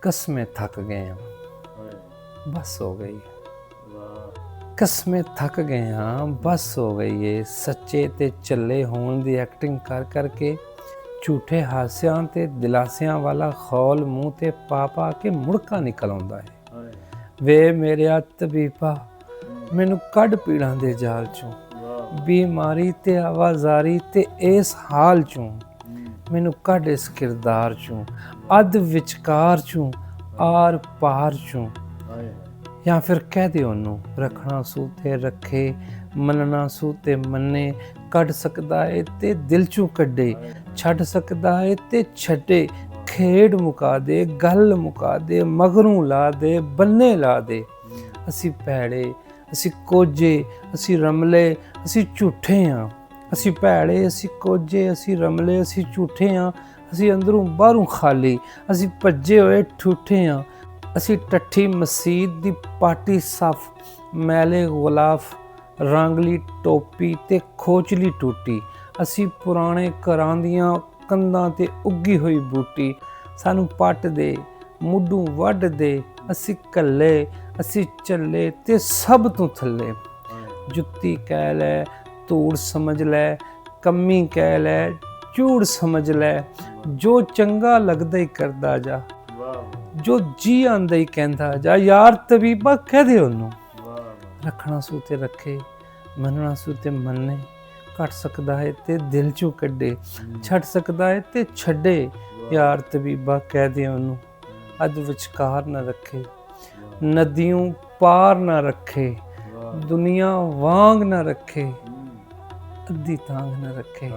कस्में थक गए हैं, बस हो गई। कस्में थक गए हाँ, बस हो गई है। सच्चे ते झल्ले होण दी एक्टिंग कर करके झूठे हास्यां ते दिलासियां वाला खौल मूँह ते पा पा के मुड़का निकल आउंदा है। वे मेरिया तबीबा मैनू कढ पीड़ां दे जाल चों, बीमारी ते आवाजारी ते इस हाल चों, मैनू कढ इस किरदार चों, अध विचकार चों, आर पार चों। या फिर कह दे ओनू रखना सू ते रखे, मनना सू ते मन्ने, कढ सकदा है ते दिल चों कढे, छड्ड सकदा है ते छड्डे, खेड मुका दे, गल मुका दे, मगरों ला दे, बन्ने ला दे। असी भैड़े, असी कोझे, असी रमले, असी झूठे हाँ। असी भैड़े, असी कोझे, असी रमले, असी झूठे हाँ। असी अंदरों बाहरों खाली, असी भज्जे होए ठूठे हाँ। असी टट्ठी मसीत दी पाटी सफ, मैले गुलाफ, रंगली टोपी ते खोचली टूटी। असी पुराने घरां दियां कंधां ते उगी हुई बूटी। सानू पट दे, मुड्डों वड्ड दे, असी कल्ले, असी झल्ले ते सब तो थल्ले। जुत्ती कह लै, धूड़ समझ लै, कमी कह लै, झूठ समझ लै, जो चंगा लगदा ही करदा जा, जो जी आंदा ही कहंदा जा। यार तबीबा कह दे ओनू रखना सू ते रखे, मनना सू ते मन्ने, कट सकदा है ते दिल चों कढे, छड्ड सकदा है ते छड्डे। यार तबीबा कह दे ओनू अध विचकार न रखे, नदियों पार न रखे, दुनिया वांग न रखे, अद्धी तांग न रखे,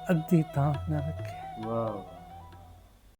अद्धी तांग न रखे।